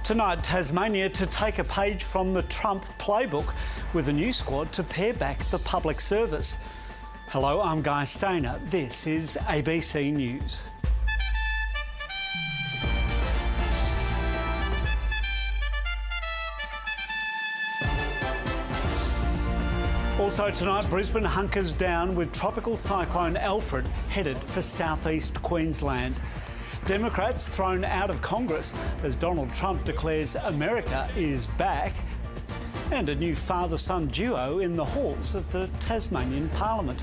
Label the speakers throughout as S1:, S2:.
S1: Tonight, Tasmania to take a page from the Trump playbook with a new squad to pare back the public service. Hello, I'm Guy Stayner. This is ABC News. Also tonight, Brisbane hunkers down with tropical cyclone Alfred headed for southeast Queensland. Democrats thrown out of Congress as Donald Trump declares America is back. And a new father-son duo in the halls of the Tasmanian Parliament.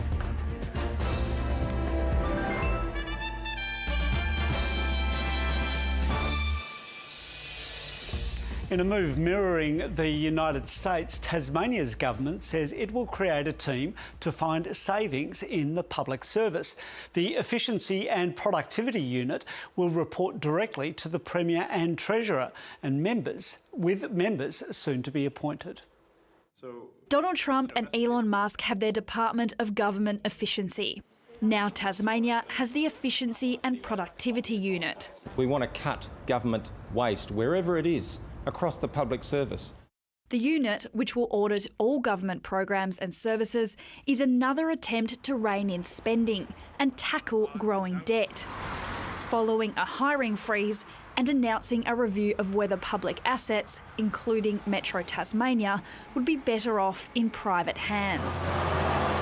S1: In a move mirroring the United States, Tasmania's government says it will create a team to find savings in the public service. The Efficiency and Productivity Unit will report directly to the Premier and Treasurer, and members soon to be appointed.
S2: Donald Trump and Elon Musk have their Department of Government Efficiency. Now Tasmania has the Efficiency and Productivity Unit.
S3: We want to cut government waste wherever it is across the public service.
S2: The unit, which will audit all government programs and services, is another attempt to rein in spending and tackle growing debt. Following a hiring freeze and announcing a review of whether public assets, including Metro Tasmania, would be better off in private hands.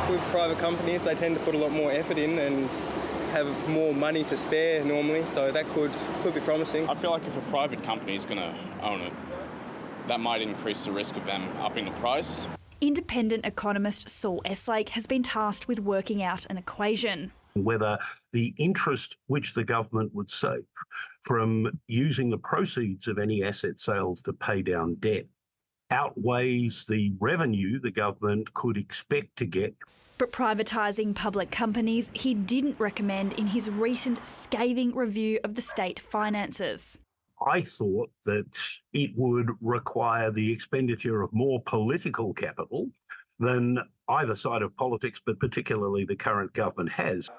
S4: With private companies, they tend to put a lot more effort in and have more money to spare normally, so that could be promising.
S5: I feel like if a private company is going to own it, that might increase the risk of them upping the price.
S2: Independent economist Saul Eslake has been tasked with working out an equation.
S6: Whether the interest which the government would save from using the proceeds of any asset sales to pay down debt outweighs the revenue the government could expect to get.
S2: But privatising public companies he didn't recommend in his recent scathing review of the state finances.
S6: I thought that it would require the expenditure of more political capital than either side of politics, but particularly the current government has.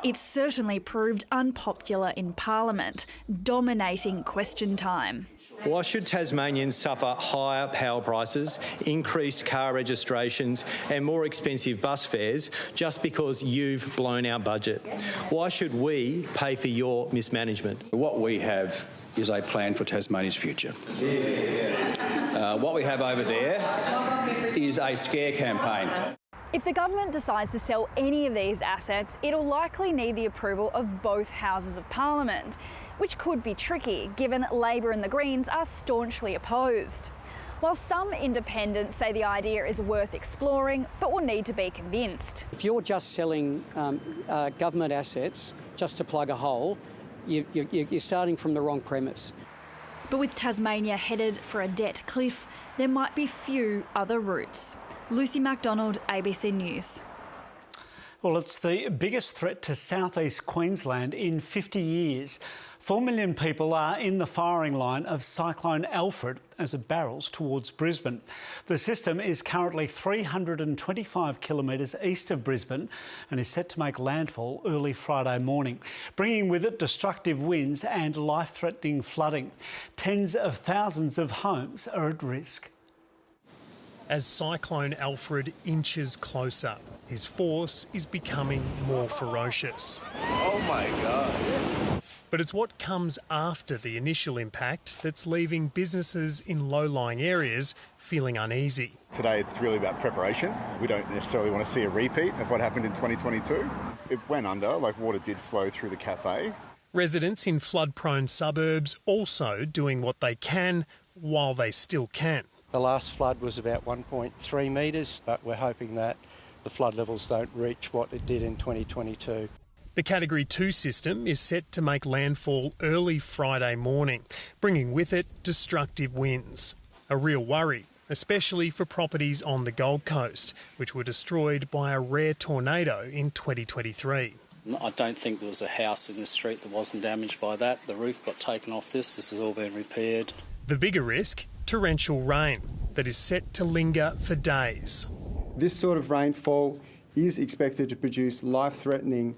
S2: It's certainly proved unpopular in Parliament, dominating question time.
S7: Why should Tasmanians suffer higher power prices, increased car registrations and more expensive bus fares just because you've blown our budget? Why should we pay for your mismanagement?
S8: What we have is a plan for Tasmania's future. What we have over there is a scare campaign.
S2: If the government decides to sell any of these assets, it'll likely need the approval of both houses of Parliament, which could be tricky given Labor and the Greens are staunchly opposed. While some independents say the idea is worth exploring, but will need to be convinced.
S9: If you're just selling government assets just to plug a hole, you're starting from the wrong premise.
S2: But with Tasmania headed for a debt cliff, there might be few other routes. Lucy MacDonald, ABC News.
S1: Well, it's the biggest threat to southeast Queensland in 50 years. 4 million people are in the firing line of Cyclone Alfred as it barrels towards Brisbane. The system is currently 325 kilometres east of Brisbane and is set to make landfall early Friday morning, bringing with it destructive winds and life-threatening flooding. Tens of thousands of homes are at risk.
S10: As Cyclone Alfred inches closer, his force is becoming more ferocious.
S11: Oh my God.
S10: But it's what comes after the initial impact that's leaving businesses in low-lying areas feeling uneasy.
S12: Today it's really about preparation. We don't necessarily want to see a repeat of what happened in 2022. It went under, like water did flow through the cafe.
S10: Residents in flood-prone suburbs also doing what they can while they still can.
S13: The last flood was about 1.3 metres, but we're hoping that the flood levels don't reach what it did in 2022.
S10: The Category 2 system is set to make landfall early Friday morning, bringing with it destructive winds. A real worry, especially for properties on the Gold Coast, which were destroyed by a rare tornado in 2023.
S14: I don't think there was a house in the street that wasn't damaged by that. The roof got taken off this. This has all been repaired.
S10: The bigger risk, torrential rain that is set to linger for days.
S15: This sort of rainfall is expected to produce life-threatening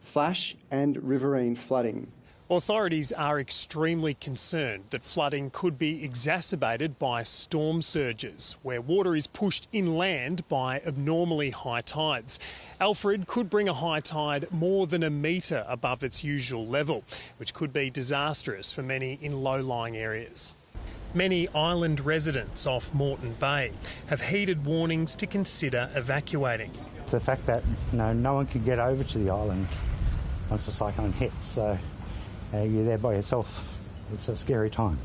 S15: flash and riverine flooding.
S10: Authorities are extremely concerned that flooding could be exacerbated by storm surges, where water is pushed inland by abnormally high tides. Alfred could bring a high tide more than a metre above its usual level, which could be disastrous for many in low-lying areas. Many island residents off Moreton Bay have heeded warnings to consider evacuating.
S16: The fact that no one can get over to the island once the cyclone hits, so you're there by yourself. It's a scary time.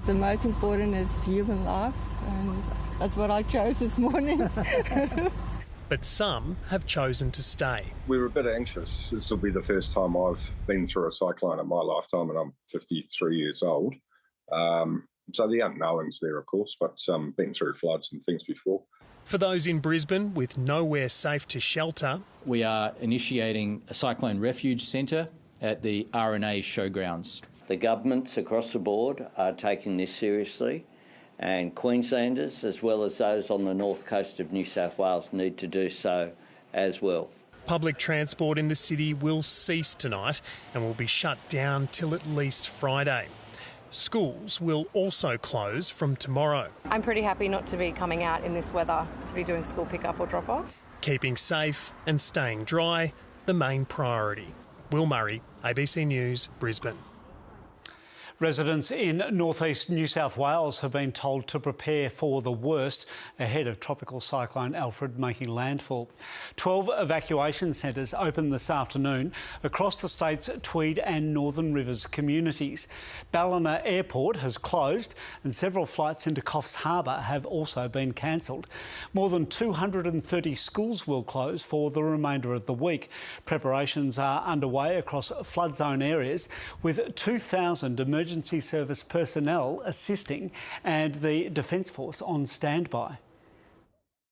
S17: The most important is human life, and that's what I chose this morning.
S10: But some have chosen to stay.
S18: We were a bit anxious. This will be the first time I've been through a cyclone in my lifetime, and I'm 53 years old. So the unknown's there, of course, but been through floods and things before.
S10: For those in Brisbane with nowhere safe to shelter,
S19: we are initiating a cyclone refuge centre at the RNA showgrounds.
S20: The governments across the board are taking this seriously, and Queenslanders, as well as those on the north coast of New South Wales, need to do so as well.
S10: Public transport in the city will cease tonight and will be shut down till at least Friday. Schools will also close from tomorrow.
S21: I'm pretty happy not to be coming out in this weather to be doing school pick-up or drop-off.
S10: Keeping safe and staying dry, the main priority. Will Murray, ABC News, Brisbane.
S1: Residents in northeast New South Wales have been told to prepare for the worst ahead of tropical cyclone Alfred making landfall. 12 evacuation centres opened this afternoon across the state's Tweed and Northern Rivers communities. Ballina Airport has closed and several flights into Coffs Harbour have also been cancelled. More than 230 schools will close for the remainder of the week. Preparations are underway across flood zone areas with 2,000 emergency service personnel assisting and the Defence Force on standby.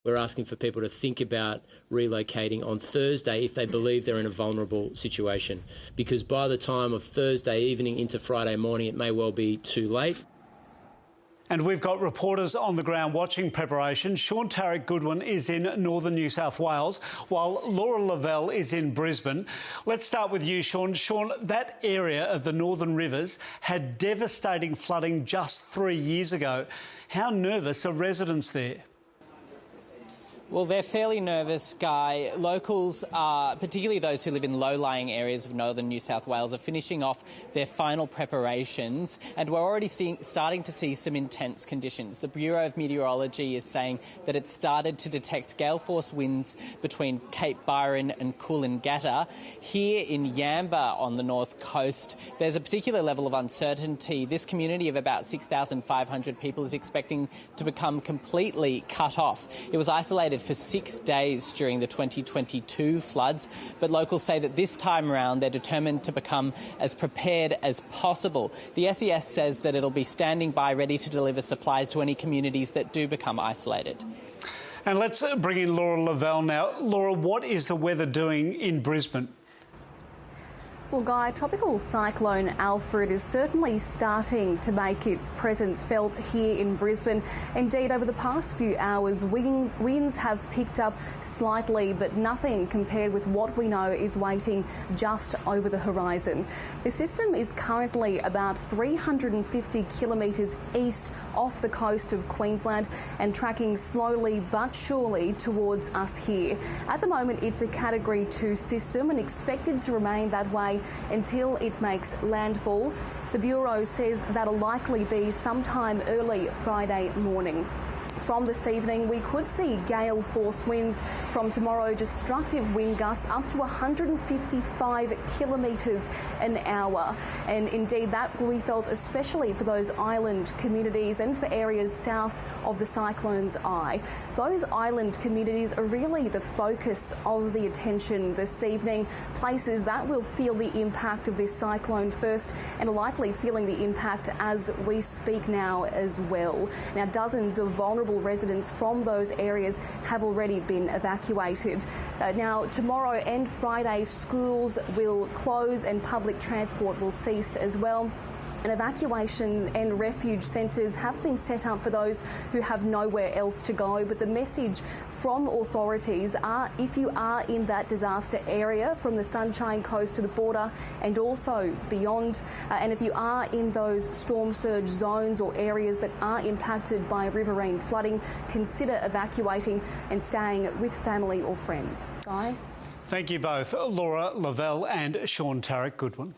S22: We're asking for people to think about relocating on Thursday if they believe they're in a vulnerable situation, because by the time of Thursday evening into Friday morning it may well be too late.
S1: And we've got reporters on the ground watching preparation. Sean Tarek Goodwin is in northern New South Wales, while Laura Lavelle is in Brisbane. Let's start with you, Sean. Sean, that area of the Northern Rivers had devastating flooding just 3 years ago. How nervous are residents there?
S23: Well, they're fairly nervous, Guy. Locals, particularly those who live in low-lying areas of northern New South Wales, are finishing off their final preparations, and we're already starting to see some intense conditions. The Bureau of Meteorology is saying that it's started to detect gale force winds between Cape Byron and Coolangatta. Here in Yamba on the north coast, there's a particular level of uncertainty. This community of about 6,500 people is expecting to become completely cut off. It was isolated for 6 days during the 2022 floods, but locals say that this time around they're determined to become as prepared as possible. The SES says that it'll be standing by ready to deliver supplies to any communities that do become isolated.
S1: And let's bring in Laura Lavelle now. Laura, what is the weather doing in Brisbane?
S24: Well, Guy, tropical cyclone Alfred is certainly starting to make its presence felt here in Brisbane. Indeed, over the past few hours, winds have picked up slightly, but nothing compared with what we know is waiting just over the horizon. The system is currently about 350 kilometres east off the coast of Queensland and tracking slowly but surely towards us here. At the moment, it's a Category 2 system and expected to remain that way until it makes landfall. The Bureau says that'll likely be sometime early Friday morning. From this evening, we could see gale force winds from tomorrow, destructive wind gusts up to 155 kilometres an hour. And indeed, that will be felt especially for those island communities and for areas south of the cyclone's eye. Those island communities are really the focus of the attention this evening, places that will feel the impact of this cyclone first and are likely feeling the impact as we speak now as well. Now, dozens of vulnerable residents from those areas have already been evacuated. Now, tomorrow and Friday, schools will close and public transport will cease as well. And evacuation and refuge centres have been set up for those who have nowhere else to go. But the message from authorities are, if you are in that disaster area from the Sunshine Coast to the border and also beyond, and if you are in those storm surge zones or areas that are impacted by riverine flooding, consider evacuating and staying with family or friends. Guy?
S1: Thank you both, Laura Lavelle and Sean Tarrant-Goodwin.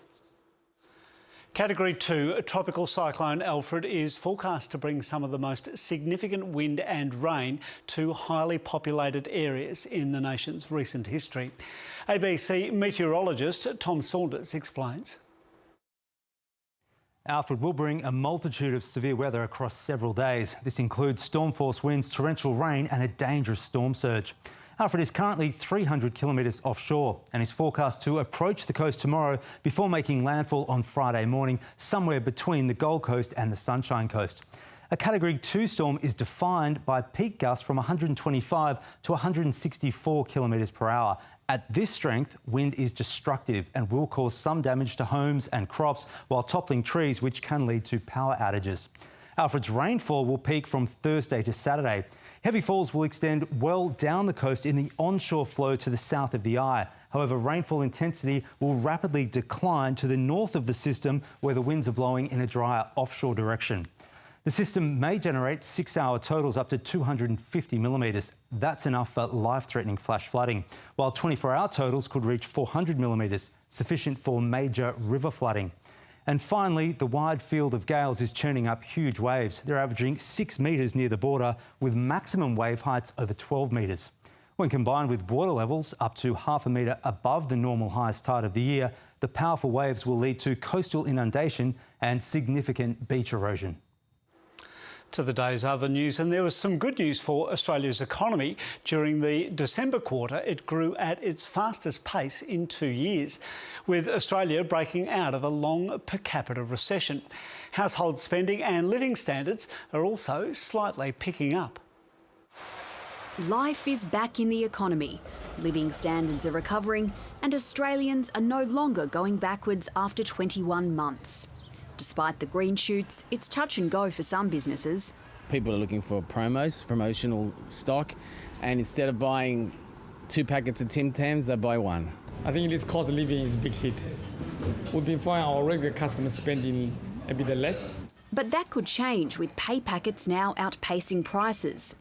S1: Category 2 Tropical Cyclone Alfred is forecast to bring some of the most significant wind and rain to highly populated areas in the nation's recent history. ABC meteorologist Tom Saunders explains.
S3: Alfred will bring a multitude of severe weather across several days. This includes storm-force winds, torrential rain and a dangerous storm surge. Alfred is currently 300 kilometres offshore and is forecast to approach the coast tomorrow before making landfall on Friday morning, somewhere between the Gold Coast and the Sunshine Coast. A Category 2 storm is defined by peak gusts from 125 to 164 kilometres per hour. At this strength, wind is destructive and will cause some damage to homes and crops while toppling trees, which can lead to power outages. Alfred's rainfall will peak from Thursday to Saturday. Heavy falls will extend well down the coast in the onshore flow to the south of the eye. However, rainfall intensity will rapidly decline to the north of the system where the winds are blowing in a drier offshore direction. The system may generate 6-hour totals up to 250 millimetres. That's enough for life-threatening flash flooding, while 24-hour totals could reach 400 millimetres, sufficient for major river flooding. And finally, the wide field of gales is churning up huge waves. They're averaging 6 metres near the border, with maximum wave heights over 12 metres. When combined with water levels up to half a metre above the normal highest tide of the year, the powerful waves will lead to coastal inundation and significant beach erosion.
S1: To the day's other news, and there was some good news for Australia's economy. During the December quarter, it grew at its fastest pace in 2 years, with Australia breaking out of a long per capita recession. Household spending and living standards are also slightly picking up.
S4: Life is back in the economy. Living standards are recovering and Australians are no longer going backwards after 21 months. Despite the green shoots, it's touch and go for some businesses.
S5: People are looking for promotional stock, and instead of buying 2 packets of Tim Tams, they buy 1.
S6: I think this cost of living is a big hit. We've been finding our regular customers spending a bit less.
S4: But that could change with pay packets now outpacing prices.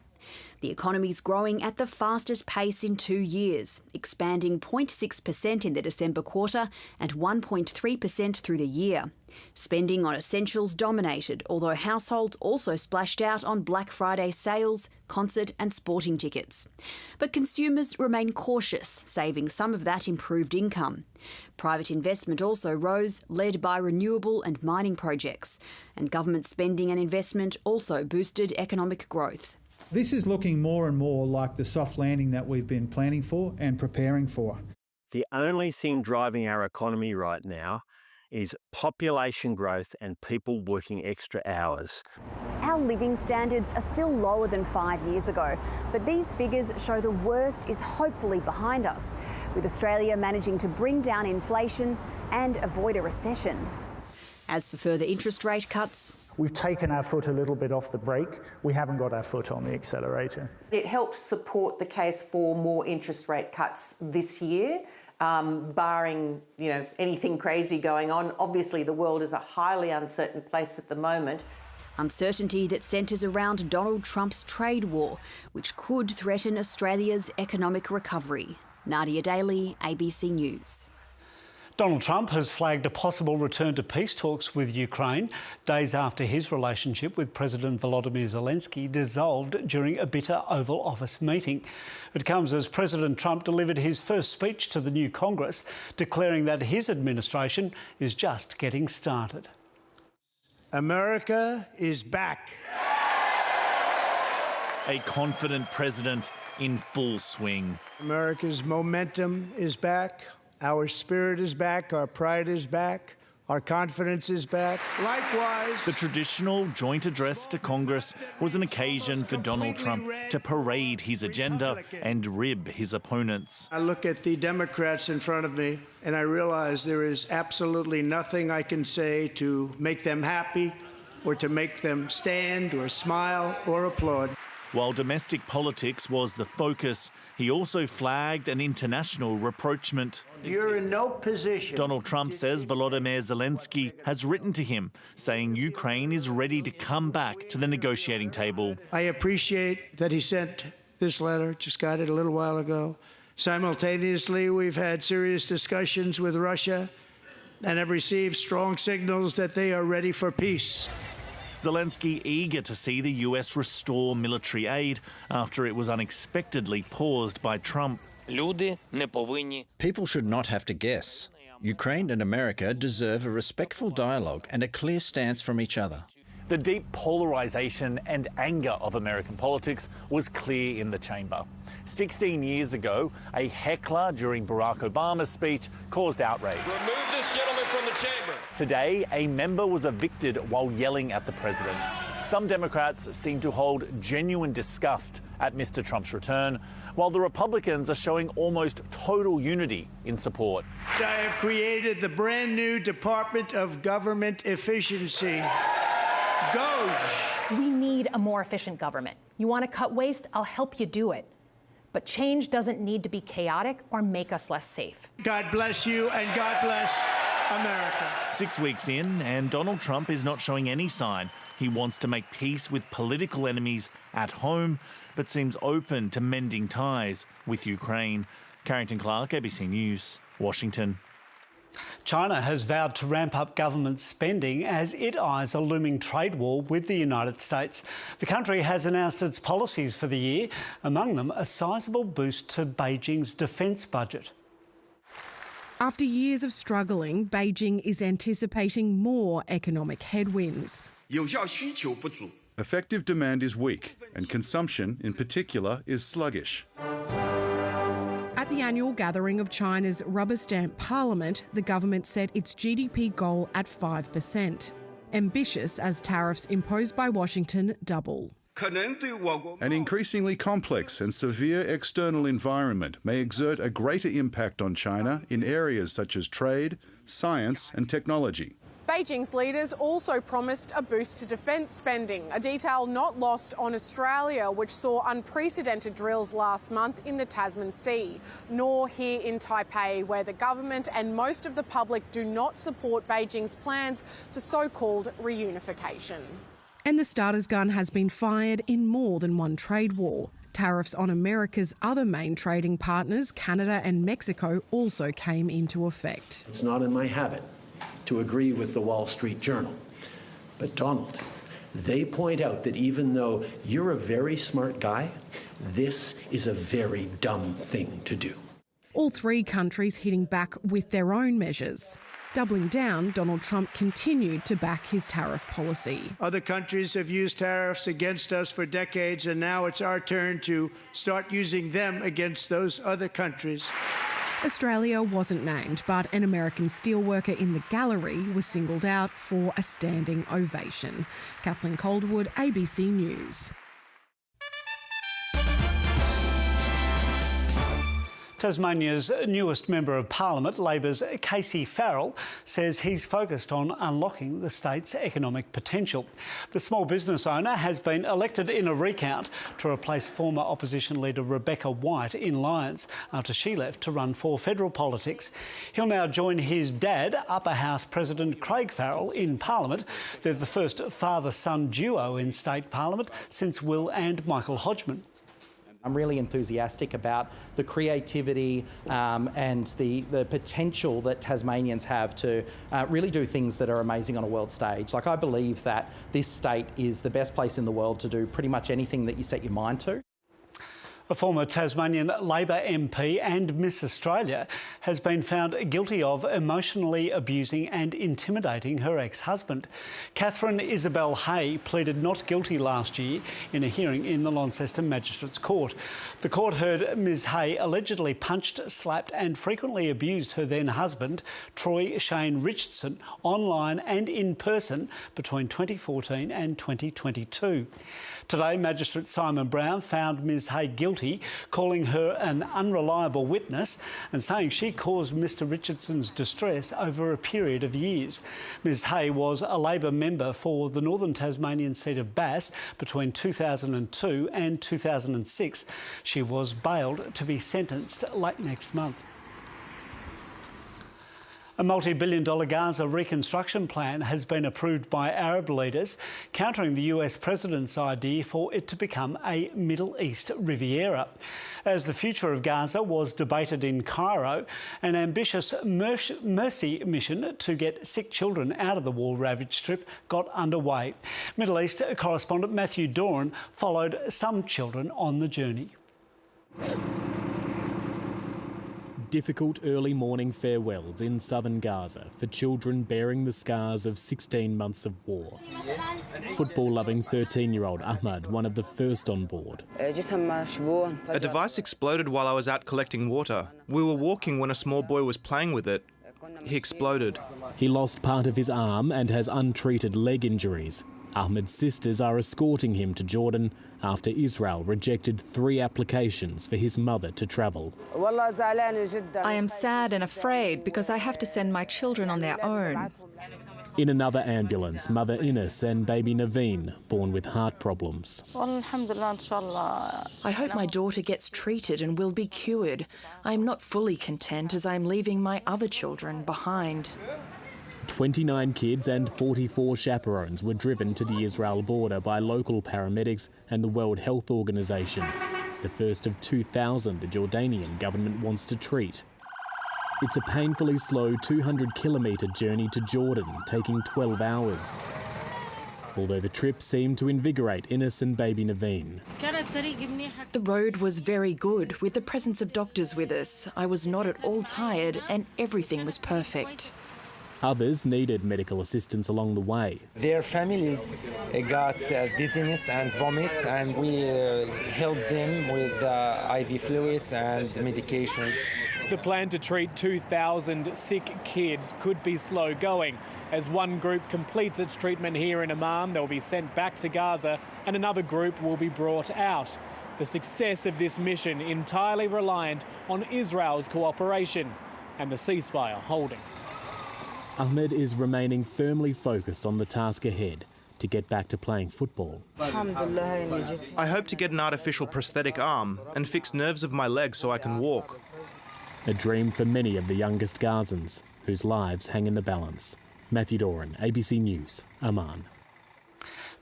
S4: The economy's growing at the fastest pace in 2 years, expanding 0.6% in the December quarter and 1.3% through the year. Spending on essentials dominated, although households also splashed out on Black Friday sales, concert and sporting tickets. But consumers remain cautious, saving some of that improved income. Private investment also rose, led by renewable and mining projects. And government spending and investment also boosted economic growth.
S25: This is looking more and more like the soft landing that we've been planning for and preparing for.
S26: The only thing driving our economy right now is population growth and people working extra hours.
S4: Our living standards are still lower than 5 years ago, but these figures show the worst is hopefully behind us, with Australia managing to bring down inflation and avoid a recession. As for further interest rate cuts,
S25: we've taken our foot a little bit off the brake. We haven't got our foot on the accelerator.
S27: It helps support the case for more interest rate cuts this year, barring anything crazy going on. Obviously, the world is a highly uncertain place at the moment.
S4: Uncertainty that centres around Donald Trump's trade war, which could threaten Australia's economic recovery. Nadia Daly, ABC News.
S1: Donald Trump has flagged a possible return to peace talks with Ukraine, days after his relationship with President Volodymyr Zelensky dissolved during a bitter Oval Office meeting. It comes as President Trump delivered his first speech to the new Congress, declaring that his administration is just getting started.
S28: America is back.
S11: A confident president in full swing.
S28: America's momentum is back. Our spirit is back, our pride is back,
S2: Our confidence is back. Likewise,
S11: The traditional joint address to Congress was an occasion for Donald Trump to parade his agenda and rib his opponents.
S2: I look at the Democrats in front of me and I realize there is absolutely nothing I can say to make them happy or to make them stand or smile or applaud.
S11: While domestic politics was the focus, he also flagged an international rapprochement.
S2: You're in no position.
S11: Donald Trump says Volodymyr Zelensky has written to him, saying Ukraine is ready to come back to the negotiating table.
S2: I appreciate that he sent this letter, just got it a little while ago. Simultaneously, we've had serious discussions with Russia and have received strong signals that they are ready for peace.
S11: Zelensky eager to see the US restore military aid after it was unexpectedly paused by Trump.
S7: People should not have to guess. Ukraine and America deserve a respectful dialogue and a clear stance from each other.
S11: The deep polarisation and anger of American politics was clear in the chamber. 16 years ago, a heckler during Barack Obama's speech caused outrage.
S8: Remove this gentleman from the chamber.
S11: Today, a member was evicted while yelling at the president. Some Democrats seem to hold genuine disgust at Mr. Trump's return, while the Republicans are showing almost total unity in support.
S2: I have created the brand new Department of Government Efficiency.
S9: We need a more efficient government. You want to cut waste? I'll help you do it. But change doesn't need to be chaotic or make us less safe.
S2: God bless you and God bless America.
S11: 6 weeks in, and Donald Trump is not showing any sign he wants to make peace with political enemies at home, but seems open to mending ties with Ukraine. Carrington Clark, ABC News, Washington.
S1: China has vowed to ramp up government spending as it eyes a looming trade war with the United States. The country has announced its policies for the year, among them a sizable boost to Beijing's defence budget.
S12: After years of struggling, Beijing is anticipating more economic headwinds.
S13: Effective demand is weak, and consumption, in particular, is sluggish.
S12: At the annual gathering of China's rubber stamp parliament, the government set its GDP goal at 5%. Ambitious as tariffs imposed by Washington double.
S13: An increasingly complex and severe external environment may exert a greater impact on China in areas such as trade, science and technology.
S14: Beijing's leaders also promised a boost to defence spending, a detail not lost on Australia, which saw unprecedented drills last month in the Tasman Sea, nor here in Taipei, where the government and most of the public do not support Beijing's plans for so-called reunification.
S12: And the starter's gun has been fired in more than one trade war. Tariffs on America's other main trading partners, Canada and Mexico, also came into effect.
S28: It's not in my habit to agree with the Wall Street Journal. But Donald, they point out that even though you're a very smart guy, this is a very dumb thing to do.
S12: All three countries hitting back with their own measures. Doubling down, Donald Trump continued to back his tariff policy.
S2: Other countries have used tariffs against us for decades, and now it's our turn to start using them against those other countries.
S12: Australia wasn't named, but an American steelworker in the gallery was singled out for a standing ovation. Kathleen Calderwood, ABC News.
S1: Tasmania's newest Member of Parliament, Labor's Guy Farrell, says he's focused on unlocking the state's economic potential. The small business owner has been elected in a recount to replace former opposition leader Rebecca White in Lyons after she left to run for federal politics. He'll now join his dad, Upper House President Craig Farrell, in Parliament. They're the first father-son duo in state Parliament since Will and Michael Hodgman.
S29: I'm really enthusiastic about the creativity and the potential that Tasmanians have to really do things that are amazing on a world stage. Like, I believe that this state is the best place in the world to do pretty much anything that you set your mind to.
S1: A former Tasmanian Labor MP and Miss Australia has been found guilty of emotionally abusing and intimidating her ex-husband. Catherine Isabel Hay pleaded not guilty last year in a hearing in the Launceston Magistrates Court. The court heard Ms Hay allegedly punched, slapped and frequently abused her then husband, Troy Shane Richardson, online and in person between 2014 and 2022. Today, Magistrate Simon Brown found Ms Hay guilty, calling her an unreliable witness and saying she caused Mr Richardson's distress over a period of years. Ms Hay was a Labor member for the Northern Tasmanian seat of Bass between 2002 and 2006. She was bailed to be sentenced late next month. A multi-billion-dollar Gaza reconstruction plan has been approved by Arab leaders, countering the US president's idea for it to become a Middle East Riviera. As the future of Gaza was debated in Cairo, an ambitious mercy mission to get sick children out of the war-ravaged strip got underway. Middle East correspondent Matthew Doran followed some children on the journey.
S10: Difficult early morning farewells in southern Gaza for children bearing the scars of 16 months of war. Football-loving 13-year-old Ahmad, one of the first on board.
S15: A device exploded while I was out collecting water. We were walking when a small boy was playing with it. He exploded.
S10: He lost part of his arm and has untreated leg injuries. Ahmad's sisters are escorting him to Jordan after Israel rejected 3 applications for his mother to travel.
S16: I am sad and afraid because I have to send my children on their own.
S10: In another ambulance, mother Ines and baby Naveen, born with heart problems.
S16: I hope my daughter gets treated and will be cured. I am not fully content as I am leaving my other children behind.
S10: 29 kids and 44 chaperones were driven to the Israel border by local paramedics and the World Health Organization, the first of 2,000 the Jordanian government wants to treat. It's a painfully slow 200-kilometre journey to Jordan, taking 12 hours. Although the trip seemed to invigorate Ines and baby Naveen.
S16: The road was very good, with the presence of doctors with us. I was not at all tired and everything was perfect.
S10: Others needed medical assistance along the way.
S17: Their families got dizziness and vomit, and we helped them with IV fluids and medications.
S10: The plan to treat 2,000 sick kids could be slow going. As one group completes its treatment here in Amman, they'll be sent back to Gaza and another group will be brought out. The success of this mission entirely reliant on Israel's cooperation and the ceasefire holding. Ahmed is remaining firmly focused on the task ahead to get back to playing football.
S15: I hope to get an artificial prosthetic arm and fix nerves of my leg so I can walk.
S10: A dream for many of the youngest Gazans, whose lives hang in the balance. Matthew Doran, ABC News, Amman.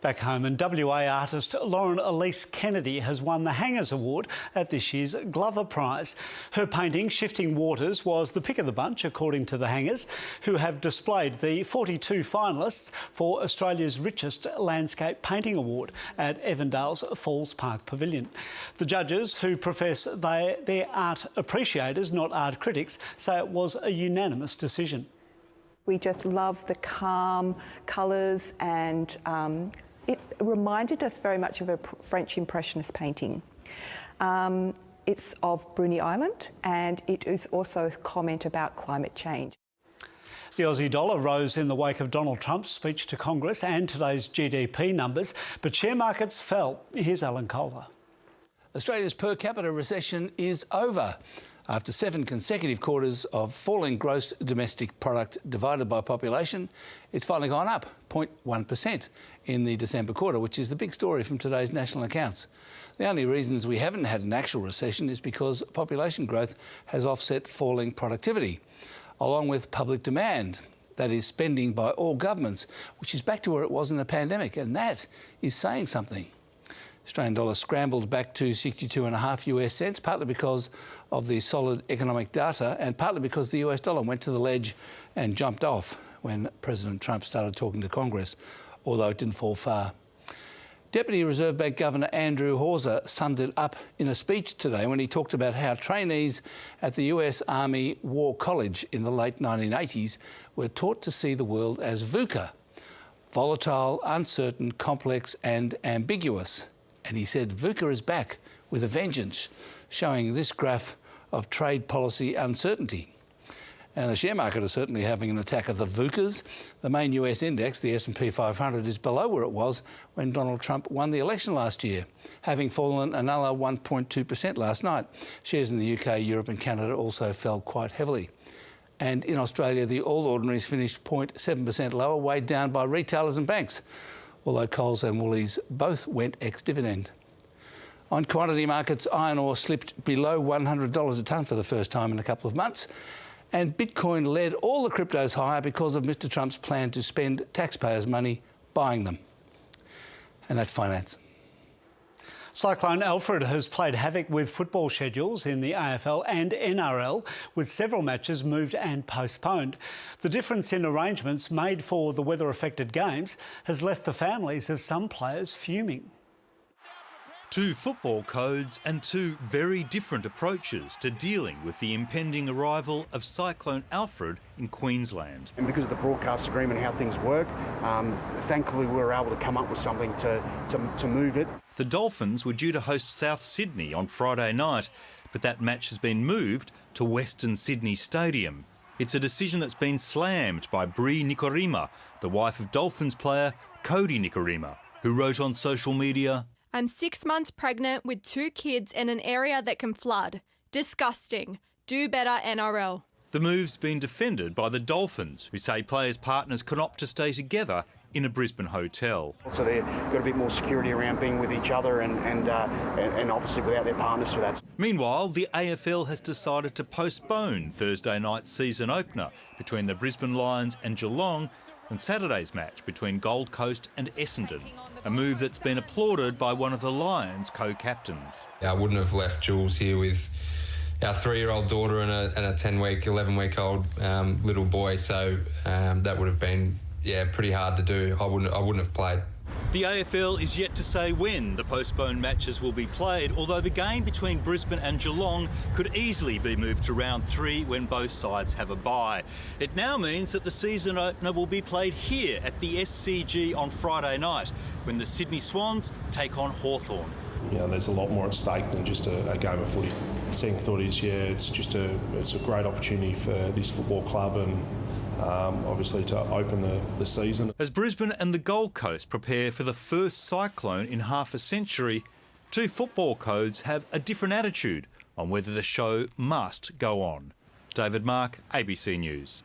S1: Back home, and WA artist Lauren Elise Kennedy has won the Hangers Award at this year's Glover Prize. Her painting, Shifting Waters, was the pick of the bunch, according to the Hangers, who have displayed the 42 finalists for Australia's Richest Landscape Painting Award at Evandale's Falls Park Pavilion. The judges, who profess they're art appreciators, not art critics, say it was a unanimous decision.
S18: We just love the calm colours and it reminded us very much of a French Impressionist painting. It's of Bruny Island and it is also a comment about climate change.
S1: The Aussie dollar rose in the wake of Donald Trump's speech to Congress and today's GDP numbers, but share markets fell. Here's Alan Kohler.
S19: Australia's per capita recession is over. After 7 consecutive quarters of falling gross domestic product divided by population, it's finally gone up 0.1% in the December quarter, which is the big story from today's national accounts. The only reasons we haven't had an actual recession is because population growth has offset falling productivity, along with public demand, that is spending by all governments, which is back to where it was in the pandemic, and that is saying something. Australian dollar scrambled back to 62.5 US cents, partly because of the solid economic data and partly because the US dollar went to the ledge and jumped off when President Trump started talking to Congress, although it didn't fall far. Deputy Reserve Bank Governor Andrew Hawser summed it up in a speech today when he talked about how trainees at the US Army War College in the late 1980s were taught to see the world as VUCA, volatile, uncertain, complex and ambiguous. And he said VUCA is back with a vengeance, showing this graph of trade policy uncertainty. And the share market is certainly having an attack of the VUCAs. The main US index, the S&P 500, is below where it was when Donald Trump won the election last year, having fallen another 1.2% last night. Shares in the UK, Europe and Canada also fell quite heavily. And in Australia, the All Ordinaries finished 0.7% lower, weighed down by retailers and banks, although Coles and Woolies both went ex-dividend. On commodity markets, iron ore slipped below $100 a tonne for the first time in a couple of months. And Bitcoin led all the cryptos higher because of Mr. Trump's plan to spend taxpayers' money buying them. And that's finance.
S1: Cyclone Alfred has played havoc with football schedules in the AFL and NRL, with several matches moved and postponed. The difference in arrangements made for the weather-affected games has left the families of some players fuming.
S3: Two football codes and two very different approaches to dealing with the impending arrival of Cyclone Alfred in Queensland.
S5: And because of the broadcast agreement, how things work, thankfully we were able to come up with something to move it.
S3: The Dolphins were due to host South Sydney on Friday night, but that match has been moved to Western Sydney Stadium. It's a decision that's been slammed by Bri Nikorima, the wife of Dolphins player Cody Nikorima, who wrote on social media,
S6: "I'm 6 months pregnant with 2 kids in an area that can flood. Disgusting. Do better, NRL."
S3: The move's been defended by the Dolphins, who say players' partners can opt to stay together in a Brisbane hotel.
S5: So they've got a bit more security around being with each other and obviously without their partners for that.
S3: Meanwhile, the AFL has decided to postpone Thursday night's season opener between the Brisbane Lions and Geelong and Saturday's match between Gold Coast and Essendon, a move that's been applauded by one of the Lions' co-captains.
S20: I wouldn't have left Jules here with our 3-year-old daughter and a 10-week, 11-week-old little boy, so that would have been pretty hard to do. I wouldn't have played.
S3: The AFL is yet to say when the postponed matches will be played, although the game between Brisbane and Geelong could easily be moved to round 3 when both sides have a bye. It now means that the season opener will be played here at the SCG on Friday night, when the Sydney Swans take on Hawthorn.
S21: You know, there's a lot more at stake than just a game of footy. The second thought is, it's a great opportunity for this football club and obviously to open the season.
S3: As Brisbane and the Gold Coast prepare for the first cyclone in half a century, two football codes have a different attitude on whether the show must go on. David Mark, ABC News.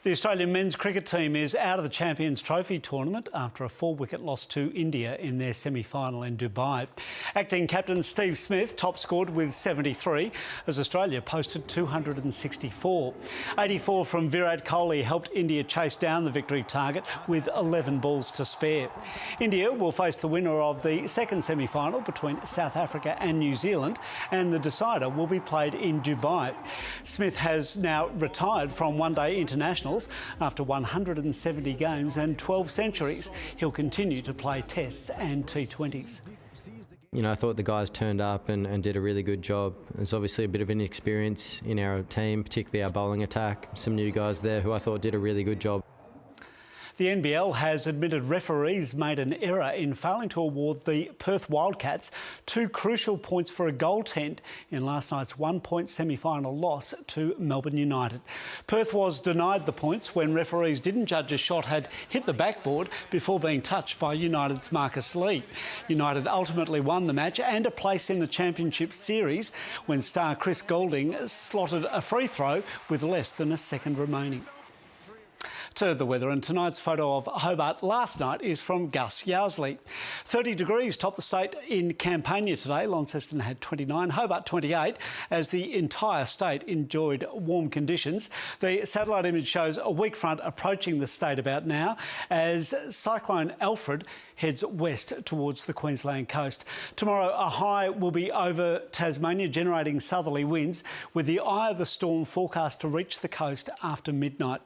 S1: The Australian men's cricket team is out of the Champions Trophy tournament after a 4-wicket loss to India in their semi-final in Dubai. Acting captain Steve Smith top scored with 73 as Australia posted 264. 84 from Virat Kohli helped India chase down the victory target with 11 balls to spare. India will face the winner of the second semi-final between South Africa and New Zealand, and the decider will be played in Dubai. Smith has now retired from one-day internationals after 170 games and 12 centuries. He'll continue to play Tests and T20s.
S22: You know, I thought the guys turned up and did a really good job. There's obviously a bit of inexperience in our team, particularly our bowling attack. Some new guys there who I thought did a really good job.
S1: The NBL has admitted referees made an error in failing to award the Perth Wildcats 2 crucial points for a goaltend in last night's 1-point semi-final loss to Melbourne United. Perth was denied the points when referees didn't judge a shot had hit the backboard before being touched by United's Marcus Lee. United ultimately won the match and a place in the championship series when star Chris Goulding slotted a free throw with less than a second remaining. To the weather, and tonight's photo of Hobart last night is from Gus Yardley. 30 degrees topped the state in Campania today. Launceston had 29, Hobart 28, as the entire state enjoyed warm conditions. The satellite image shows a weak front approaching the state about now as Cyclone Alfred heads west towards the Queensland coast. Tomorrow, a high will be over Tasmania, generating southerly winds, with the eye of the storm forecast to reach the coast after midnight.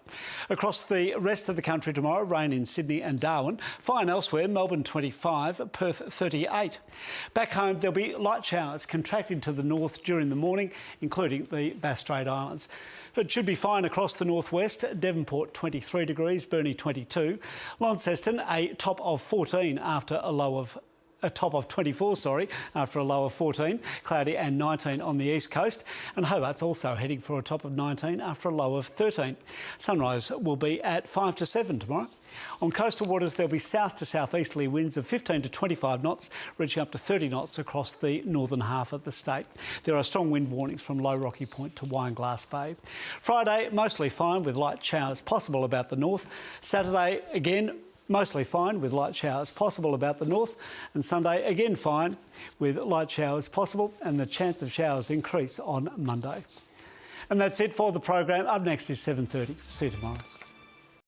S1: Across the rest of the country tomorrow, rain in Sydney and Darwin. Fine elsewhere, Melbourne 25, Perth 38. Back home, there'll be light showers contracting to the north during the morning, including the Bass Strait Islands. It should be fine across the northwest. Devonport 23 degrees, Burnie 22. Launceston a top of 14 after a top of 24, after a low of 14. Cloudy and 19 on the east coast. And Hobart's also heading for a top of 19 after a low of 13. Sunrise will be at 5 to 7 tomorrow. On coastal waters, there'll be south to southeasterly winds of 15 to 25 knots, reaching up to 30 knots across the northern half of the state. There are strong wind warnings from Low Rocky Point to Wineglass Bay. Friday, mostly fine with light showers possible about the north. Saturday, again, mostly fine with light showers possible about the north, and Sunday again fine with light showers possible, and the chance of showers increase on Monday. And that's it for the program. Up next is 7:30. See you tomorrow.